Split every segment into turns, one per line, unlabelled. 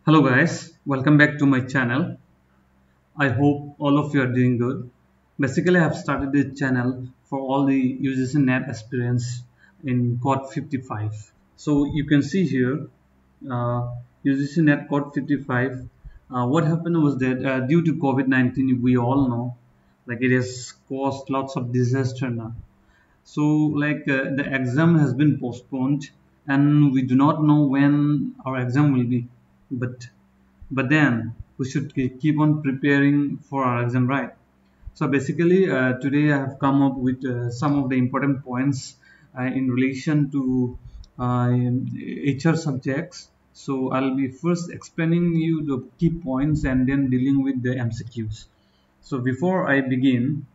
Hello guys, welcome back to my channel. I hope all of you are doing good. Basically, I have started this channel for all the UGC NET aspirants in Code 55. So you can see here, UGC NET Code 55. What happened was that due to COVID-19, we all know, like it has caused lots of disaster now. So the exam has been postponed, and we do not know when our exam will be. But then we should keep on preparing for our exam, right? So basically today I have come up with some of the important points in relation to HR subjects. So I'll be first explaining you the key points and then dealing with the MCQs. So before I begin,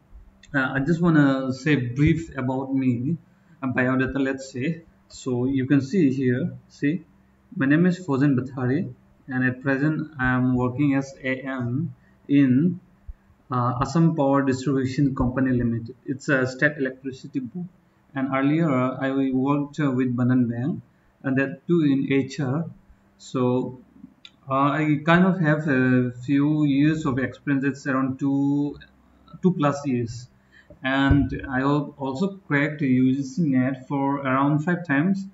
I just want to say brief about me, a biodata, let's say. So you can see here, see, my name is Fozen Bathari, and at present I am working as AM in Assam Power Distribution Company Limited. It's a state electricity board. And earlier I worked with Bandhan Bank, and that too in HR. So I kind of have a few years of experience. It's around two plus years, and I also cracked UGC NET for around 5 times.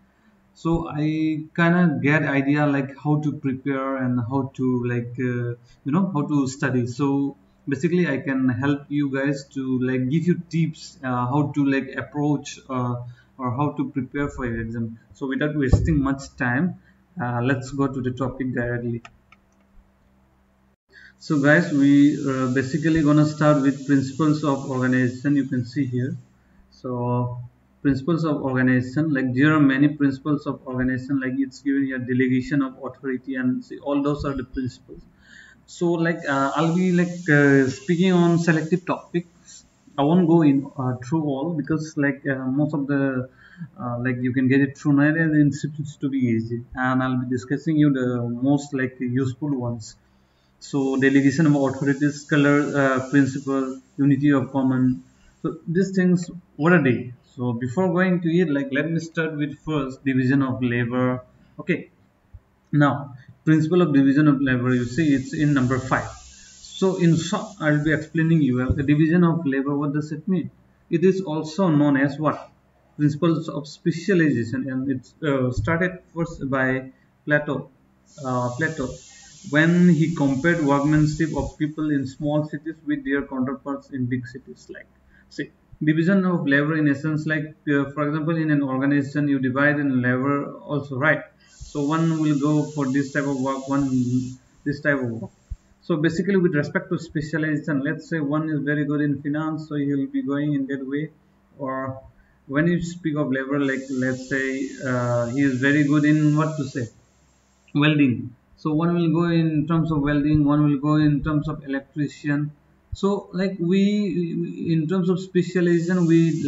So I kind of get idea like how to prepare and how to how to study. So basically I can help you guys to like give you tips how to like approach or how to prepare for your exam. So without wasting much time, let's go to the topic directly. So guys, we basically gonna start with principles of organization. You can see here. So principles of organization, like there are many principles of organization, like it's given here delegation of authority, and see all those are the principles. So I'll be speaking on selective topics. I won't go in through all because most of the you can get it through night and institutes to be easy, and I'll be discussing you the most like useful ones. So delegation of authorities, color principle, unity of common. So these things, what are they? So before going to it, like let me start with first division of labor. Okay, now principle of division of labor, you see it's in number 5. So in short, I'll be explaining you the division of labor. What does it mean? It is also known as what? Principles of specialization, and it's started first by Plato. Plato, when he compared workmanship of people in small cities with their counterparts in big cities. Like, see, division of labor in essence, for example, in an organization, you divide in labor also, right? So one will go for this type of work, one this type of work. So basically, with respect to specialization, let's say one is very good in finance, so he will be going in that way. Or when you speak of labor, like let's say he is very good in what to say, welding. So one will go in terms of welding, one will go in terms of electrician. So like we in terms of specialization, we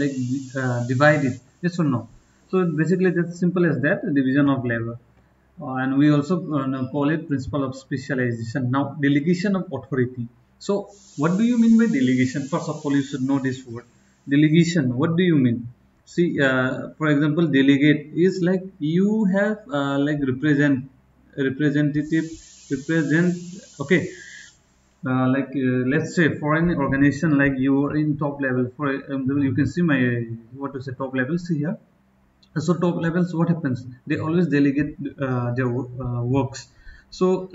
divide it. Yes or no? So basically, that's simple as that, division of labor. And we also call it principle of specialization. Now delegation of authority. So what do you mean by delegation? First of all, you should know this word delegation. What do you mean? See, for example, delegate is like you have representative represent. Okay, let's say for an organization, like you are in top level. For you can see my what to say top level. See here. So top levels, what happens? They always delegate their works. So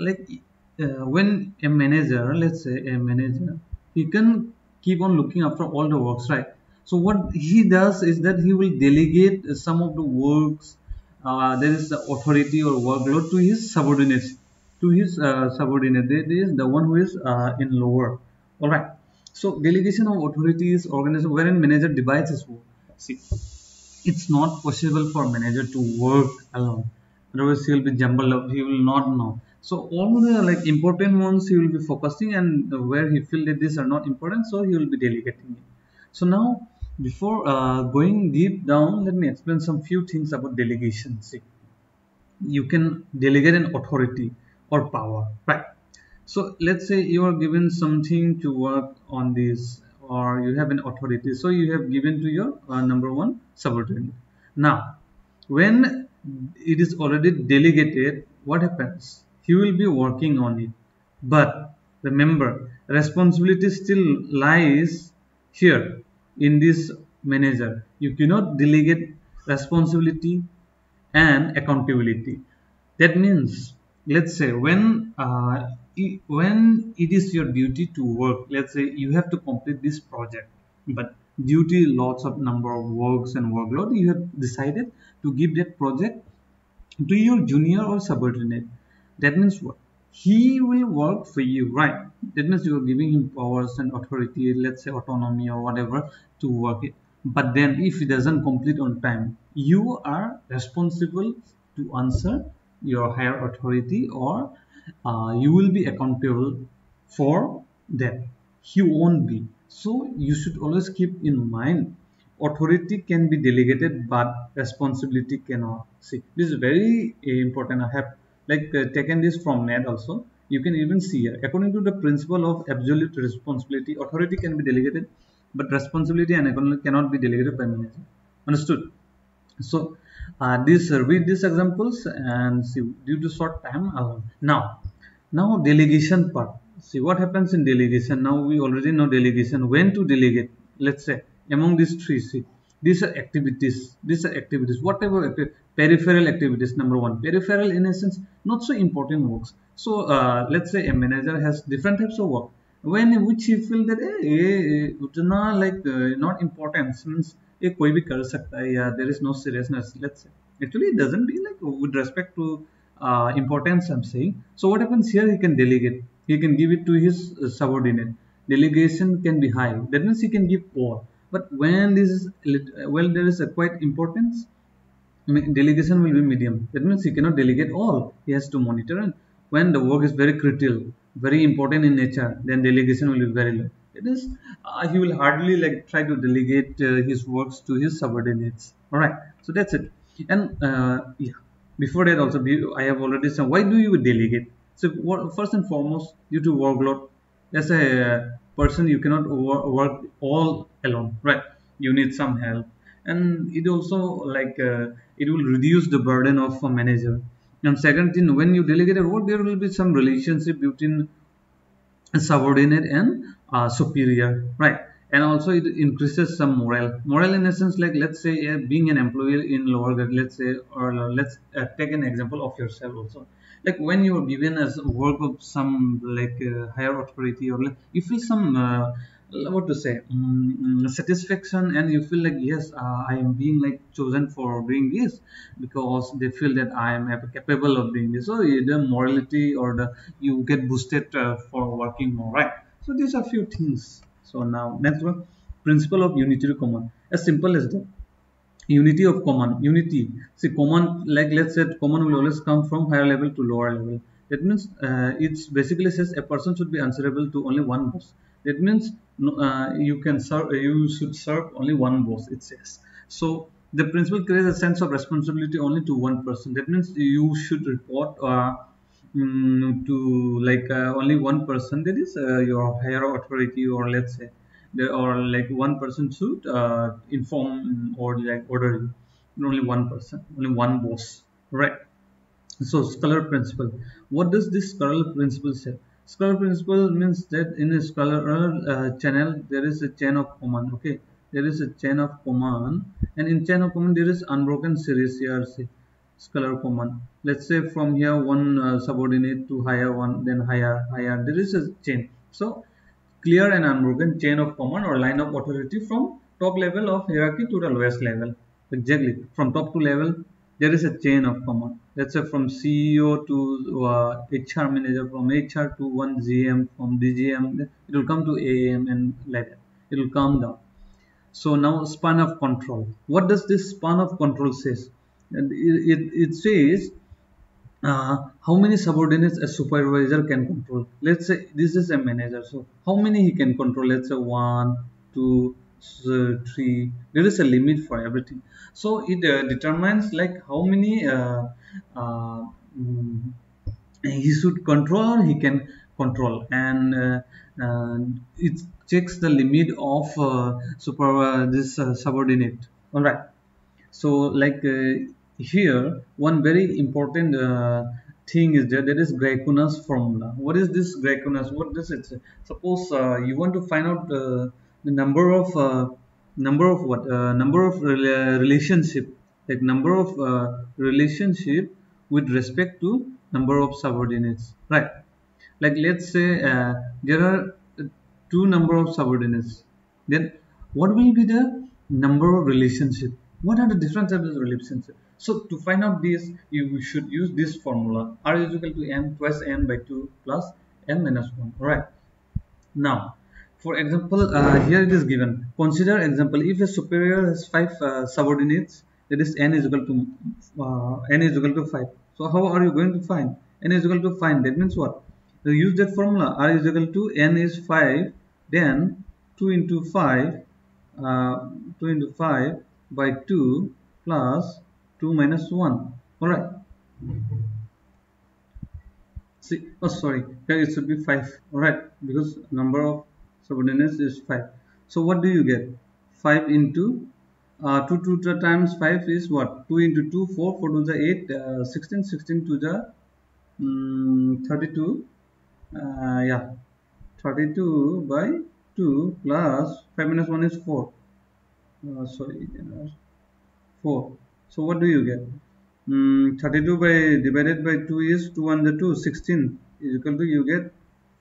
when a manager, let's say a manager, he can keep on looking after all the works, right? So what he does is that he will delegate some of the works, there is the authority or workload to his subordinates, to his subordinate. That is the one who is in lower. All right. So delegation of authority is organized wherein manager divides his work. See, it's not possible for manager to work alone, otherwise he will be jumbled up, he will not know. So all the like important ones he will be focusing, and where he feel that these are not important, so he will be delegating it. So now before going deep down, let me explain some few things about delegation. See, you can delegate an authority or power, right? So let's say you are given something to work on this, or you have an authority, so you have given to your number one subordinate. Now when it is already delegated, what happens? he will be working on it. But remember, responsibility still lies here in this manager. You cannot delegate responsibility and accountability. That means, let's say when it is your duty to work, let's say you have to complete this project, but due to lots of number of works and workload, you have decided to give that project to your junior or subordinate. That means what? He will work for you, right? That means you are giving him powers and authority, let's say autonomy or whatever, to work it. But then if he doesn't complete on time, you are responsible to answer your higher authority, or you will be accountable for that. He won't be. So you should always keep in mind, authority can be delegated but responsibility cannot. See, this is very important. I have taken this from net also. You can even see here, according to the principle of absolute responsibility, authority can be delegated but responsibility and accountability cannot be delegated by manager. Understood? So this read these examples and see, due to short time now delegation part. See what happens in delegation. Now we already know delegation, when to delegate. Let's say among these three, see, these are activities, whatever peripheral activities. Number one, peripheral in a sense not so important works. So let's say a manager has different types of work, when which he feel that उतना not important, means ये कोई भी कर सकता है, या there is no seriousness, let's say. Actually it doesn't be like with respect to importance I'm saying. So what happens here, he can delegate, he can give it to his subordinate. Delegation can be high, that means he can give all. But when this is there is a quite importance, delegation will be medium. That means he cannot delegate all. He has to monitor, and when the work is very critical, very important in nature, then delegation will be very low. It is he will hardly try to delegate his works to his subordinates. All right, so that's it. And yeah, before that also I have already said, why do you delegate? So first and foremost, due to workload. As a person, you cannot work all alone, right? You need some help, and it also it will reduce the burden of a manager. And second thing, when you delegate a work, there will be some relationship between a subordinate and superior, right? And also it increases some morale in a sense, let's say being an employee in lower grade, let's say, or let's take an example of yourself also. Like when you are given as work of some higher authority, or you feel some what to say, satisfaction, and you feel like, yes, I am being chosen for doing this, because they feel that I am capable of doing this. So the morality, or the you get boosted for working more, right? So these are few things. So now next one, principle of unitary command. As simple as that. Unity of command. Unity. See, command, let's say command will always come from higher level to lower level. That means it basically says a person should be answerable to only one boss. That means you should serve only one boss, it says. So the principle creates a sense of responsibility only to one person. That means you should report to only one person, that is your higher authority, or let's say or one person should inform or order you. Only one person, only one boss, right? So scalar principle, what does this scalar principle say? Scalar principle means that in a scalar channel there is a chain of command. Okay, there is a chain of command, and in chain of command there is unbroken series here. See, scalar command, let's say from here one subordinate to higher one, then higher, there is a chain. So clear and unbroken chain of command or line of authority from top level of hierarchy to the lowest level. Exactly, from top to level there is a chain of command. Let's say from CEO to HR manager, from HR to one GM, from DGM it will come to AM, and like that it will come down. So now span of control. What does this span of control says? And it says how many subordinates a supervisor can control. Let's say this is a manager, so how many he can control? Let's say 1, 2, 3. There is a limit for everything. So it determines how many he should control, he can control, and it checks the limit of this subordinate. All right. So here one very important thing is there, that is Gray-Kunas formula. What is this Gray-Kunas? What does it say? Suppose you want to find out the number of what number of relationship, like number of relationship with respect to number of subordinates, right? Like let's say there are two number of subordinates, then what will be the number of relationship? What are the different types of relationship? So to find out this, you should use this formula: R is equal to n twice n by 2 plus n minus 1. All right. Now, for example, here it is given. Consider example: if a superior has 5 subordinates, that is n is equal to 5. So how are you going to find n is equal to 5? That means what? You use that formula: R is equal to n is 5, then 2 into 5, 2 into 5 by 2 plus 2 minus 1. All right. See, oh sorry, here it should be 5. All right, because number of subordinates is 5. So what do you get? 5 into 2 times 5 is what? 2 into 2, 4, 4 to the 8, 16, 16 to the 32. Yeah, 32 by 2 plus 5 minus 1 is 4. Sorry, 4. So what do you get? 32 by divided by 2 is 2 under 2, 16 is equal to, you get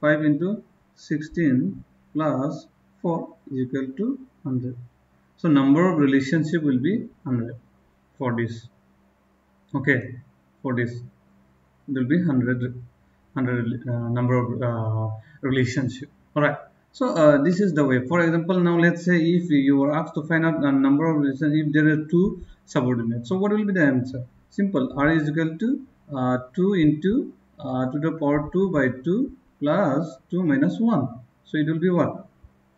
5 into 16 plus 4 is equal to 100. So number of relationship will be 100 for this. Okay, for this it will be 100 number of relationship. All right. So this is the way. For example, now let's say if you were asked to find out a number of relations, if there are two subordinates, so what will be the answer? Simple. R is equal to 2 into to the power 2 by 2 plus 2 minus 1. So it will be what?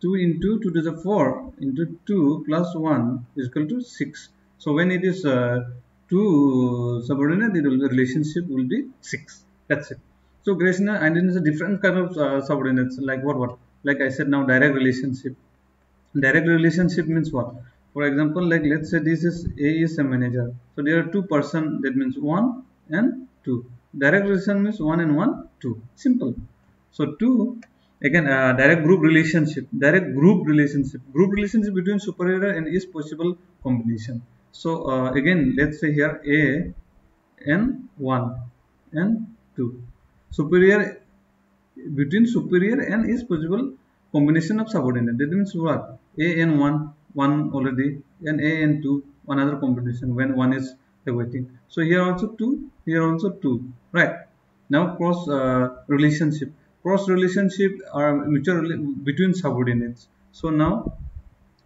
2 into 2 to the 4 into 2 plus 1 is equal to 6. So when it is 2 subordinate, the relationship will be 6. That's it. So Grayson identifies a different kind of subordinates, like what? Like I said, now direct relationship. Direct relationship means what? For example, like let's say this is A is a manager. So there are two person, that means 1 and 2. Direct relation means 1 and 1, 2. Simple. So 2, again direct group relationship. Direct group relationship. Group relationship between superior and is possible combination. So again, let's say here A and 1 and 2. Superior, between superior and is possible combination of subordinate. That means what? A and 1 already, and A and 2, another combination when 1 is awaiting. So here also 2, here also 2. Right. Now cross relationship. Cross relationship are mutual between subordinates. So now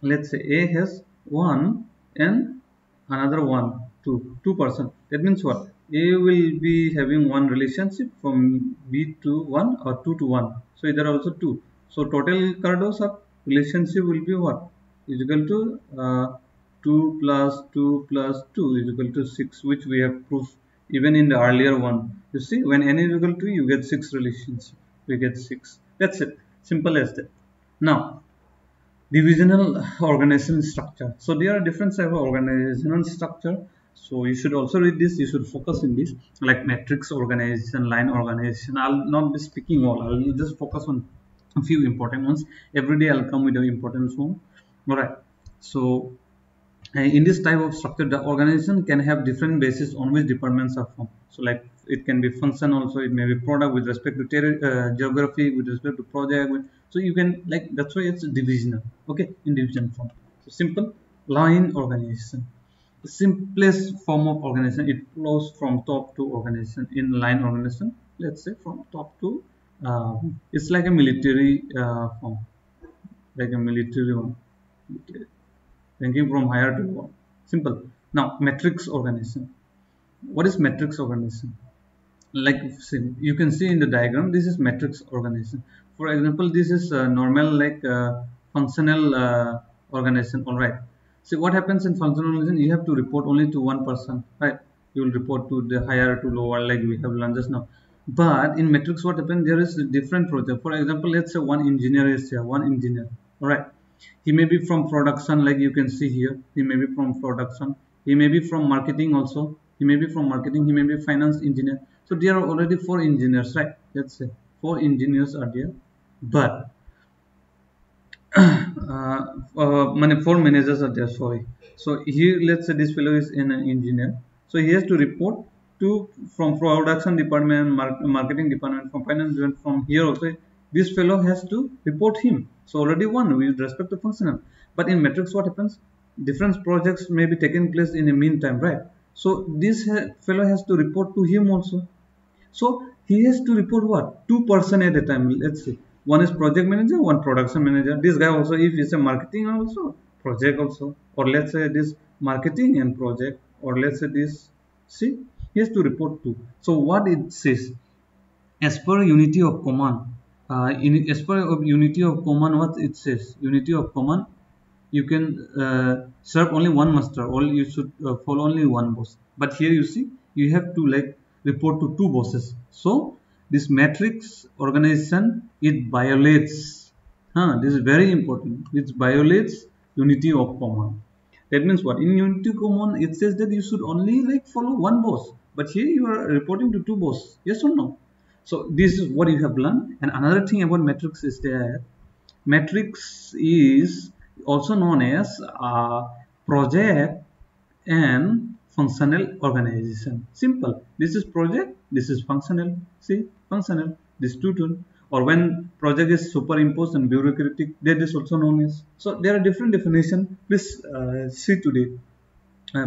let's say A has 1 and another 1, 2 person. That means what? A will be having one relationship from B to 1 or 2 to 1. So there are also 2. So total Cardos of relationship will be what? Is equal to 2 plus 2 plus 2 is equal to 6, which we have proved even in the earlier one. You see, when n is equal to, you get 6 relations. We get 6. That's it. Simple as that. Now, divisional organizational structure. So there are different types of organizational structure. So you should also read this. You should focus in this, like matrix organization, line organization. I'll not be speaking all. I'll just focus on a few important ones. Every day I'll come with an important one. All right. So in this type of structure, the organization can have different bases on which departments are formed. So like it can be function also, it may be product with respect to geography, with respect to project. So you can, like, that's why it's divisional. Okay, in division form. So simple line organization. The simplest form of organization, it flows from top to organization. In line organization, let's say from top to it's like a military form, like a military one. Ranking from higher to lower. Simple. Now, matrix organization. What is matrix organization? Like you can see in the diagram, this is matrix organization. For example, this is normal, like functional organization. All right. See what happens in functional organization. You have to report only to one person, right? You will report to the higher to lower, like we have learned just now. But in matrix, what happens? There is a different project. For example, let's say one engineer is here. One engineer. All right. He may be from production, like you can see here. He may be from production. He may be from marketing also. He may be from marketing. He may be finance engineer. So there are already 4 engineers, right? Let's say 4 engineers are there, but 4 managers are there, sorry. So here, let's say this fellow is an engineer, so he has to report to from production department, marketing department, from finance department, from here also this fellow has to report him. So already one with respect to functional. But in matrix what happens, different projects may be taking place in a meantime, right? So this fellow has to report to him also. So he has to report what? 2 person at a time. Let's see. One is project manager, one production manager. This guy also, if he's a marketing also, project also, or let's say this marketing and project, or let's say this, see, he has to report to. So what it says, as per unity of command, as per unity of command, what it says, unity of command, you can serve only one master, or you should follow only one boss. But here you see, you have to like report to 2 bosses. So this matrix organization, it violates, this is very important, it violates unity of command. That means what, in unity of command it says that you should only like follow one boss, but here you are reporting to 2 bosses, yes or no? So this is what you have learned. And another thing about matrix is that matrix is also known as project and functional organization. Simple. This is project, this is functional. See, functional, this two tool. Or when project is superimposed and bureaucratic, that is also known as. So there are different definitions. Please see today.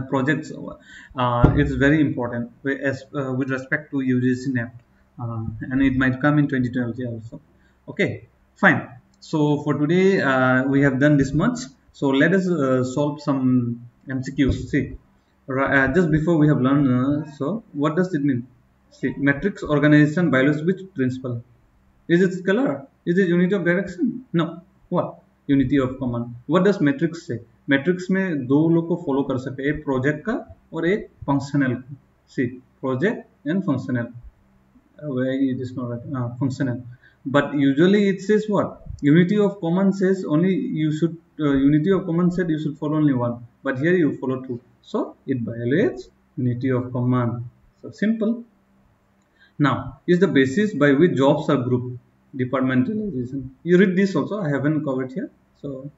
Projects, it's very important with respect to UGC NAP, and it might come in 2020 also. Okay, fine. So for today we have done this much. So let us solve some MCQs. See, just before we have learned, so what does it mean? See, matrix organization violates which principle? Is it scalar? Is it unity of direction? No. What? Unity of command. What does matrix say? Matrix में 2 लोग को follow कर सकते हैं, एक project का और एक फंक्शनल का. See, project and functional. It is not right. Functional. But usually it says what? Unity of command says only you should. Unity of command said you should follow only one, but here you follow 2. So it violates unity of command. So simple. Now, is the basis by which jobs are grouped. Departmentalization. You read this also. I haven't covered here. So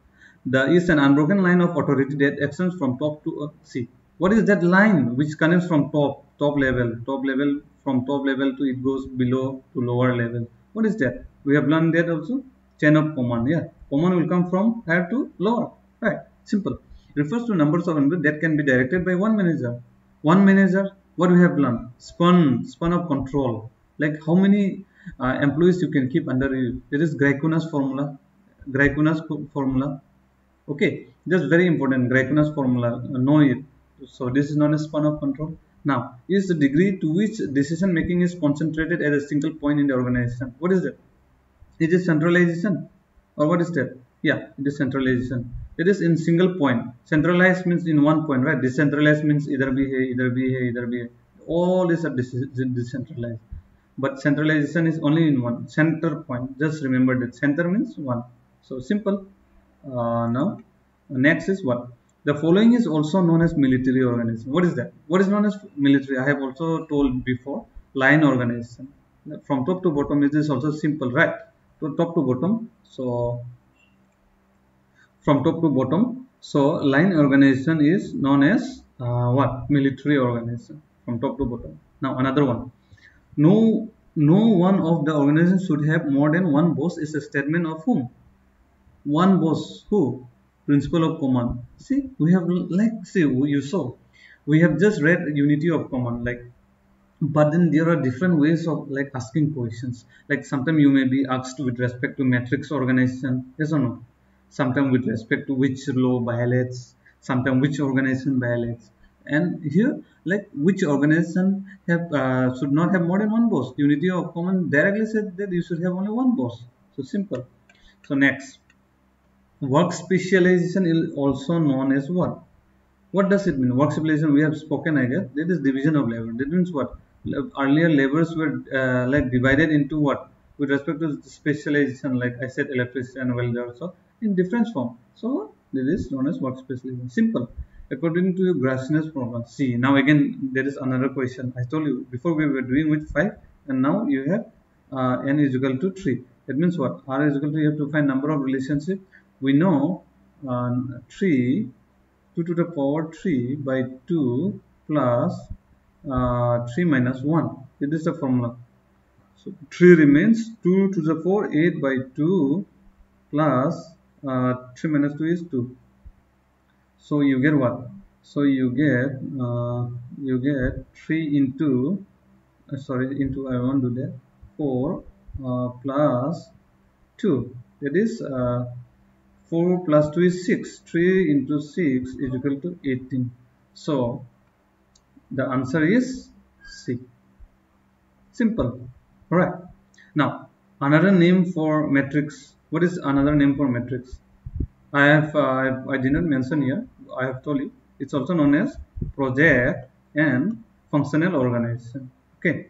there is an unbroken line of authority that extends from top to see. What is that line which connects from top level from top level to it goes below to lower level? What is that? We have learned that also. Chain of command. Yeah, command will come from higher to lower. Right. Simple. Refers to numbers of employees that can be directed by one manager. One manager. What we have learned? Span of control. Like how many employees you can keep under you. There is Gray-Kunas formula. Gray-Kunas formula. Okay, that's very important. Gray-Kunas formula. Know it. So this is known as span of control. Now, is the degree to which decision making is concentrated at a single point in the organization. What is that? Is it centralization? Or what is that? Yeah, it is centralization. It is in single point. Centralized means in one point, right? Decentralized means either be here, either be here, either be here. All these are decentralized. But centralization is only in one center point. Just remember that center means one. So simple. Now, next is what? The following is also known as military organization. What is that? What is known as military? I have also told before. Line organization. From top to bottom, it is also simple, right? To top to bottom. So from top to bottom. So line organization is known as what? Military organization. From top to bottom. Now another one. No one of the organizations should have more than one boss is a statement of whom? One boss. Who? Principle of command. See, we have you saw. We have just read unity of command, like, but then there are different ways of like asking questions. Like sometimes you may be asked with respect to matrix organization, yes or no? Sometimes with respect to which law violates, sometimes which organization violates. And here, like which organization should not have more than one boss. Unity of command directly said that you should have only one boss. So simple. So next, work specialization is also known as what? What does it mean? Work specialization, we have spoken, I guess. That is division of labor. That means what? Earlier labors were like divided into what? With respect to specialization, like I said, electrician, welder, so in different form. So this is known as work specialization. Simple. according to your Grassinus formula. See, now again there is another question. I told you before we were doing with 5, and now you have n is equal to 3. That means what? R is equal to, you have to find number of relationship. We know 3, 2 to the power 3 by 2 plus 3 minus 1. It is the formula. So 3 remains, 2 to the 4, 8 by 2 plus 3 minus 2 is 2. So you get what? So you get 3 into into, I won't do that, 4 plus 2, that is 4 plus 2 is 6. 3 into 6 is equal to 18. So the answer is C. Simple. Alright. Now another name for matrix. What is another name for matrix? I did not mention here. I have told you it's also known as project and functional organization. Okay,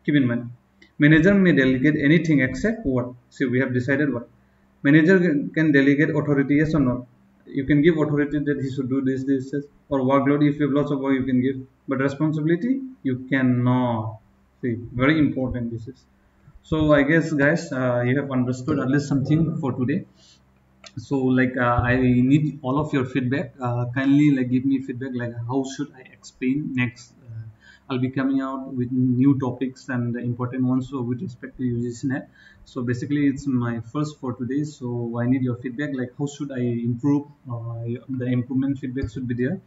keep in mind, manager may delegate anything except what? See, we have decided what? Manager can delegate authority, yes or no? You can give authority that he should do this, or workload. If you have lots of work, you can give, but responsibility you cannot. See, very important this is. So I guess guys, you have understood at least something for today. So like I need all of your feedback. Kindly like give me feedback, like how should I explain next. I'll be coming out with new topics and the important ones with respect to UGCNet. So basically it's my first for today, so I need your feedback, like how should I improve. The improvement feedback should be there,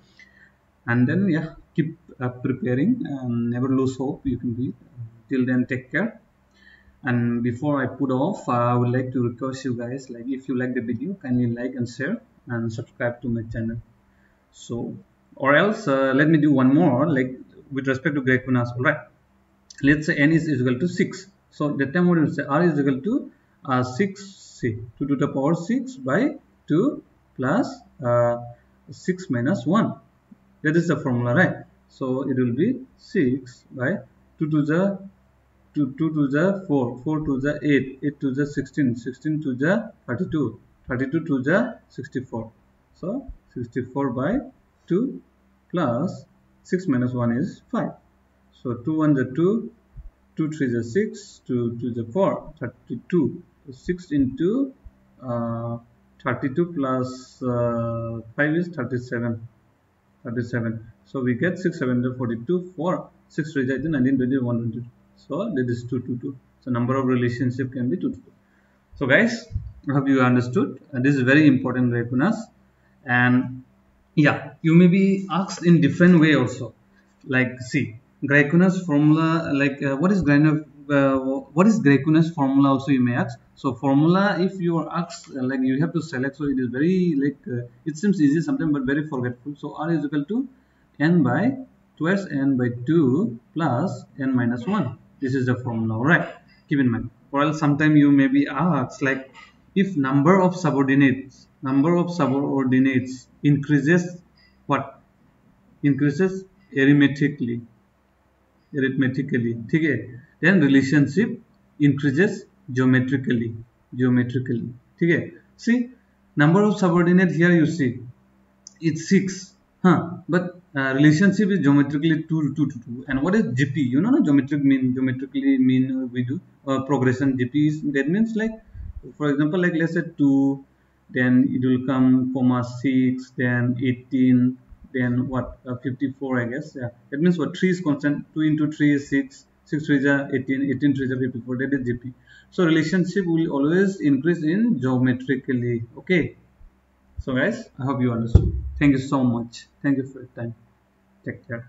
and then yeah, keep preparing and never lose hope. You can be till then, take care. And before I put off, I would like to request you guys, like if you like the video, kindly like and share and subscribe to my channel. So, or else let me do one more, like with respect to Greikunas. Alright, let's say n is equal to 6. So that time what we will say, r is equal to 6c, 2 to the power 6 by 2 plus 6 minus 1. That is the formula, right? So it will be 6 by 2 to the 2 to the 4, 4 to the 8, 8 to the 16, 16 to the 32, 32 to the 64. So 64 by 2 plus 6 minus 1 is 5. So 2 1 the 2, 2 3 the 6, 2 2 the 4, 32. 6 into 32 plus 5 is 37. 37. So we get 6 7 the 42, 4 6 3 the 19 20 122. So that is 2 2 2. So number of relationship can be 2 2 2. So guys, I hope you understood. And this is very important, Greikunas. And yeah, you may be asked in different way also. Like see, Greikunas formula. Like what is Greikunas formula? Also you may ask. So formula, if you are asked, like you have to select. So it is very like it seems easy sometimes, but very forgetful. So r is equal to n by twice n by 2 plus n minus 1. This is the formula, right? Keep in mind. Or else sometime you may be asked, like if number of subordinates increases, what? Increases arithmetically. Okay? Then relationship increases geometrically. Okay? See, number of subordinates here you see, it's 6. But relationship is geometrically 2 to 2. And what is GP? You know, geometrically mean we do progression. GP is, that means like, for example, like let's say 2, then it will come comma 6, then 18, then what 54, I guess. Yeah, that means what 3 is constant. 2 into 3 is 6, 6 3 is 18, 18 3 is 54. That is GP. So relationship will always increase in geometrically. Okay. So guys, I hope you understood. Thank you so much. Thank you for your time. Take care.